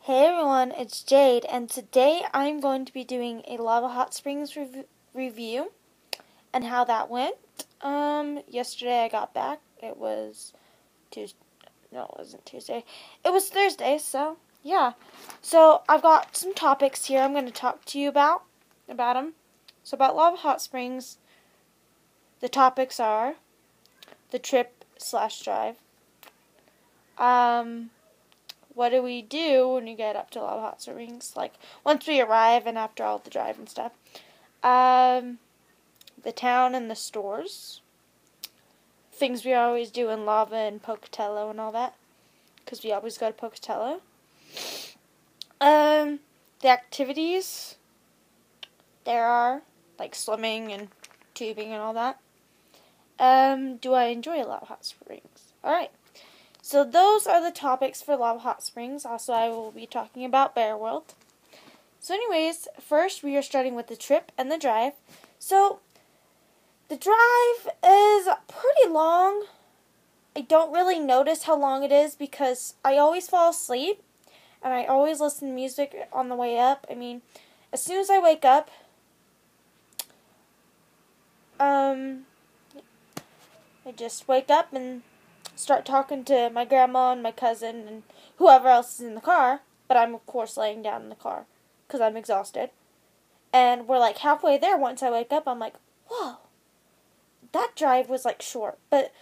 Hey everyone, it's Jade, and today I'm going to be doing a Lava Hot Springs review and how that went. Yesterday I got back. It was Tuesday. No, it wasn't Tuesday. It was Thursday, so yeah. So I've got some topics here I'm going to talk to you about them. So about Lava Hot Springs, the topics are the trip/drive. What do we do when you get up to Lava Hot Springs? Like, once we arrive and after all the drive and stuff. The town and the stores. Things we always do in Lava and Pocatello and all that. Because we always go to Pocatello. The activities there are, like swimming and tubing and all that. Do I enjoy Lava Hot Springs? Alright. So those are the topics for Lava Hot Springs. Also, I will be talking about Bear World. So anyways, first we are starting with the trip and the drive. So, the drive is pretty long. I don't really notice how long it is because I always fall asleep. And I always listen to music on the way up. I mean, as soon as I wake up, I just wake up and start talking to my grandma and my cousin and whoever else is in the car, but I'm of course laying down in the car because I'm exhausted. And we're like halfway there once I wake up. I'm like, whoa, that drive was like short, but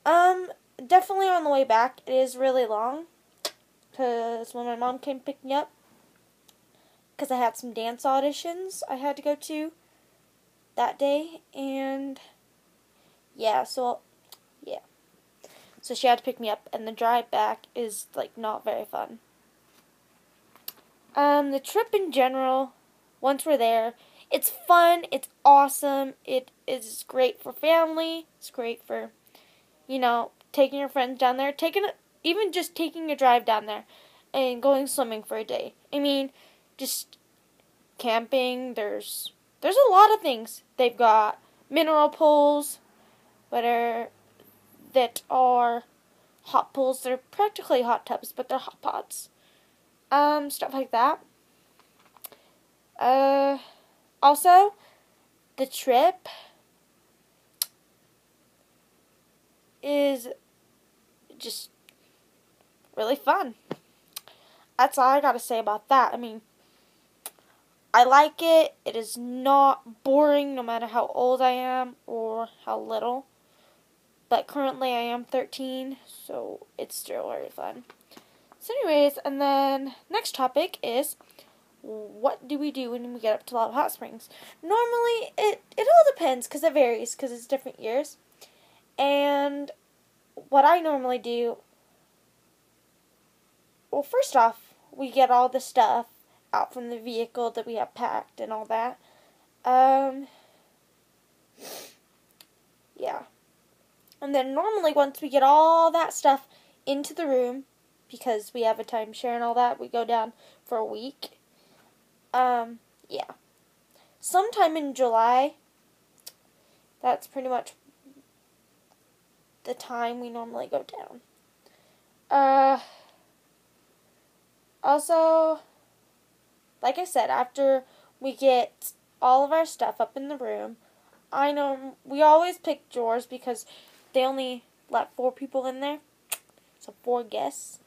definitely on the way back it is really long because when my mom came to pick me up, because I had some dance auditions I had to go to that day, and so she had to pick me up, and the drive back is, like, not very fun. The trip in general, once we're there, it's fun, it's awesome, it is great for family, it's great for, taking your friends down there, even just taking a drive down there, and going swimming for a day. I mean, just camping, there's a lot of things. They've got mineral pools, that are hot pools. They're practically hot tubs, but they're hot pots. Stuff like that. Also, the trip is just really fun. That's all I gotta say about that. I mean, I like it. It is not boring no matter how old I am or how little. But currently I am 13, so it's still very fun. So anyways, and then next topic is, what do we do when we get up to Lava Hot Springs? Normally, it all depends, because it varies, because it's different years. And what I normally do, well, first off, we get all the stuff out from the vehicle that we have packed and all that. Yeah. And then normally once we get all that stuff into the room, because we have a timeshare and all that, we go down for a week. Yeah. Sometime in July, that's pretty much the time we normally go down. Also, like I said, after we get all of our stuff up in the room, we always pick drawers because they only let 4 people in there, so 4 guests,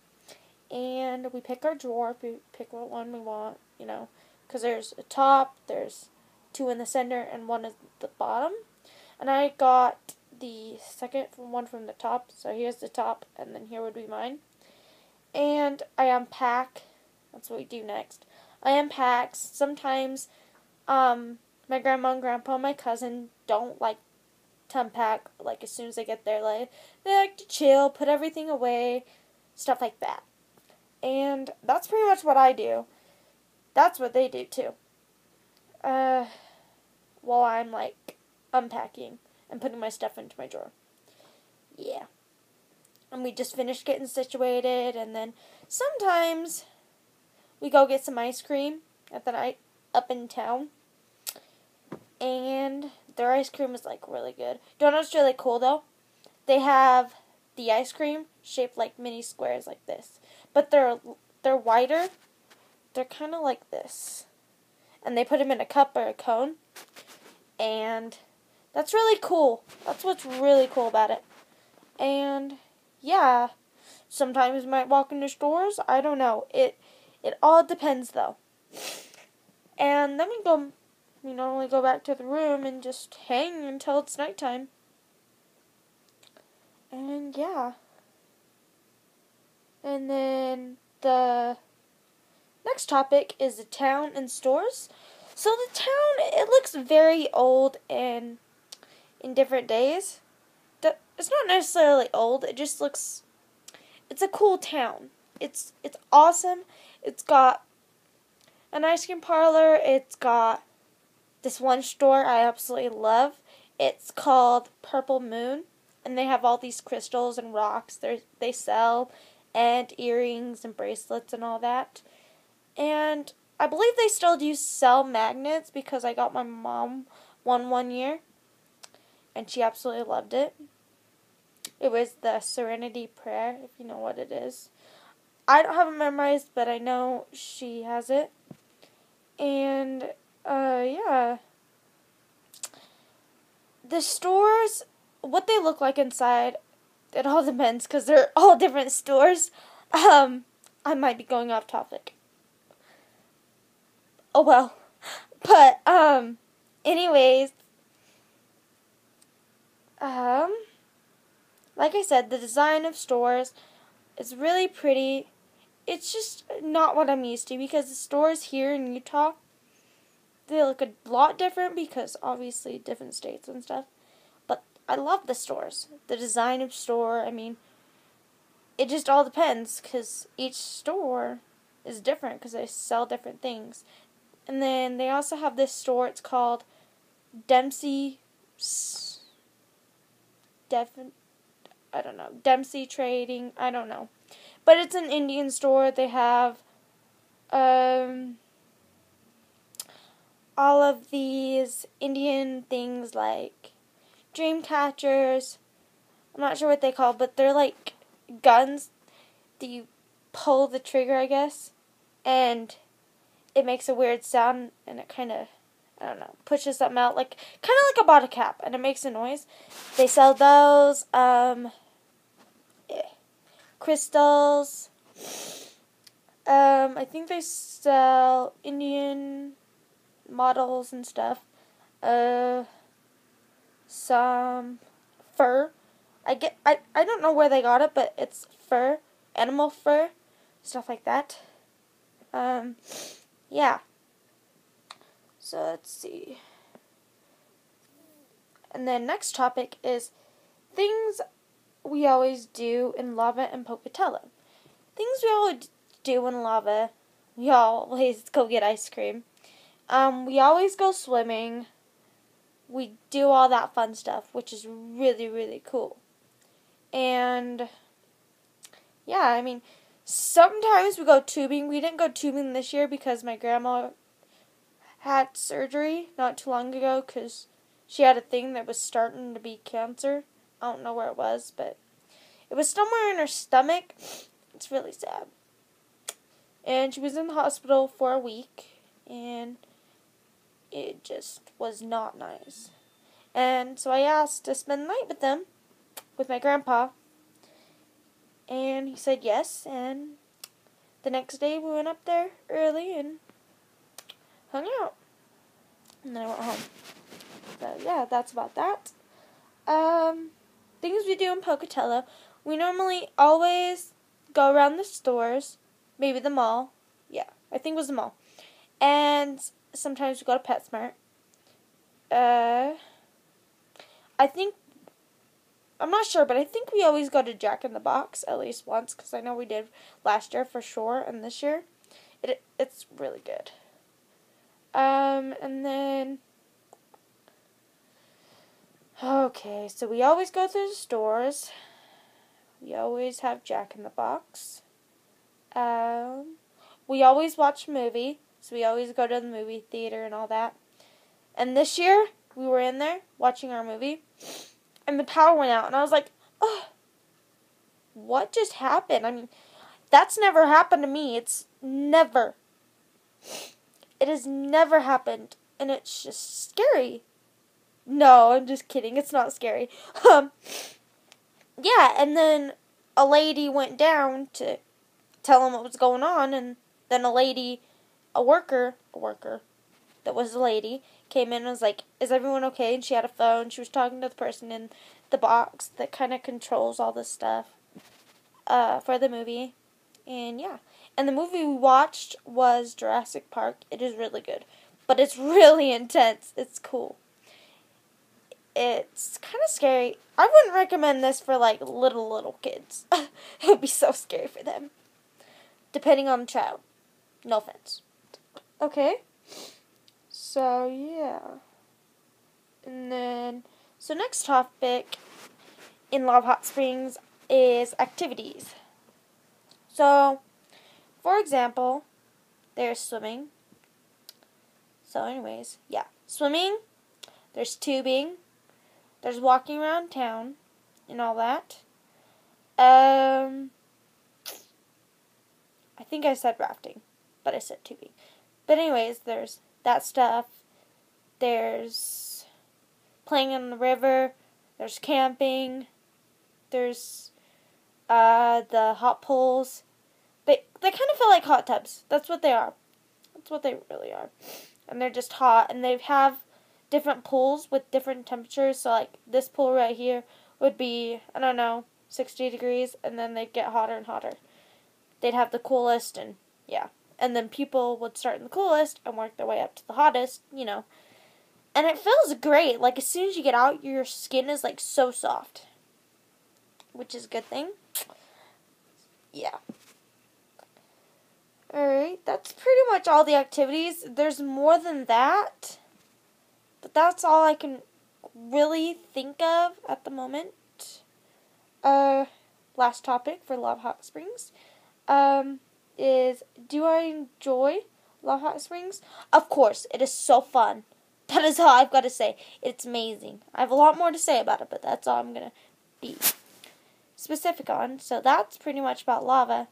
and we pick our drawer, we pick what one we want, because there's a top, there's 2 in the center, and 1 at the bottom, and I got the second one from the top, so here's the top, and then here would be mine, and I unpack. That's what we do next. I unpack. Sometimes, my grandma and grandpa and my cousin don't like to unpack, like, as soon as they get there. Like, they like to chill, put everything away, stuff like that. And that's pretty much what I do. That's what they do, too. While I'm, like, unpacking and putting my stuff into my drawer. Yeah. And we just finished getting situated, and then sometimes we go get some ice cream at the night up in town. And their ice cream is, like, really good. Do you know what's really cool, though? They have the ice cream shaped like mini squares like this. But they're wider, they're kind of like this. And they put them in a cup or a cone. And that's really cool. That's what's really cool about it. And yeah, sometimes we might walk into stores. I don't know. It all depends though. And then we normally go back to the room and just hang until it's nighttime. And yeah. And then the next topic is the town and stores. So the town, it looks very old and in different days. It's not necessarily old, it just looks, it's a cool town. It's awesome. It's got an ice cream parlor. It's got this one store I absolutely love. It's called Purple Moon, and they have all these crystals and rocks they sell, and earrings and bracelets and all that. And I believe they still do sell magnets because I got my mom one year, and she absolutely loved it. It was the Serenity Prayer, if you know what it is. I don't have it memorized, but I know she has it. And, yeah. The stores, what they look like inside, it all depends because they're all different stores. I might be going off topic. Oh well. But, anyways, like I said, the design of stores is really pretty. It's just not what I'm used to because the stores here in Utah, they look a lot different because obviously different states and stuff. But I love the stores. The design of store, I mean, it just all depends because each store is different because they sell different things. And then they also have this store, it's called Dempsey Trading, I don't know. But it's an Indian store. They have all of these Indian things like dream catchers. I'm not sure what they call, but they're like guns that you pull the trigger, I guess, and it makes a weird sound, and it kind of, I don't know, pushes something out, like kind of like a bottle cap, and it makes a noise. They sell those, crystals. I think they sell Indian models and stuff. Some fur. I don't know where they got it, but it's fur, animal fur, stuff like that. Yeah. So let's see. And then next topic is things we always do in Lava and Pocatello. Things we always do in Lava. We always go get ice cream. We always go swimming. We do all that fun stuff, which is really, really cool. And yeah, I mean, sometimes we go tubing. We didn't go tubing this year because my grandma had surgery not too long ago because she had a thing that was starting to be cancer. I don't know where it was, but it was somewhere in her stomach. It's really sad. And she was in the hospital for a week, and it just was not nice. And so I asked to spend the night with them, with my grandpa, and he said yes, and the next day we went up there early and hung out. And then I went home. So yeah, that's about that. Things we do in Pocatello. We normally always go around the stores, maybe the mall. Yeah, I think it was the mall. And sometimes we go to PetSmart. I'm not sure, but I think we always go to Jack in the Box at least once, because I know we did last year for sure, and this year. It's really good. And then, okay, so we always go through the stores. We always have Jack in the Box. We always watch a movie, so we always go to the movie theater and all that. And this year, we were in there watching our movie, and the power went out, and I was like, oh, what just happened? I mean, that's never happened to me. It's never It has never happened, and it's just scary. No, I'm just kidding. It's not scary. Yeah, and then a lady went down to tell him what was going on, and then a worker that was a lady, came in and was like, "Is everyone okay?" And she had a phone. She was talking to the person in the box that kind of controls all this stuff for the movie. And yeah. And the movie we watched was Jurassic Park. It is really good. But it's really intense. It's cool. It's kind of scary. I wouldn't recommend this for, like, little kids. It would be so scary for them. Depending on the child. No offense. Okay. So, yeah. And then, so next topic in Love Hot Springs is activities. So, for example, there's swimming. So anyways, yeah. Swimming, there's tubing, there's walking around town, and all that. I think I said rafting, but I said tubing. But anyways, there's that stuff. There's playing in the river. There's camping. There's the hot pools. They kind of feel like hot tubs. That's what they are. That's what they really are. And they're just hot. And they have different pools with different temperatures. So, like, this pool right here would be, I don't know, 60 degrees. And then they'd get hotter and hotter. They'd have the coolest and, yeah. And then people would start in the coolest and work their way up to the hottest, you know. And it feels great. Like, as soon as you get out, your skin is, like, so soft. Which is a good thing. Yeah. Alright, that's pretty much all the activities. There's more than that, but that's all I can really think of at the moment. Last topic for Love Hot Springs is, do I enjoy Love Hot Springs? Of course, it is so fun. That is all I've got to say. It's amazing. I have a lot more to say about it, but that's all I'm going to be specific on. So that's pretty much about lava.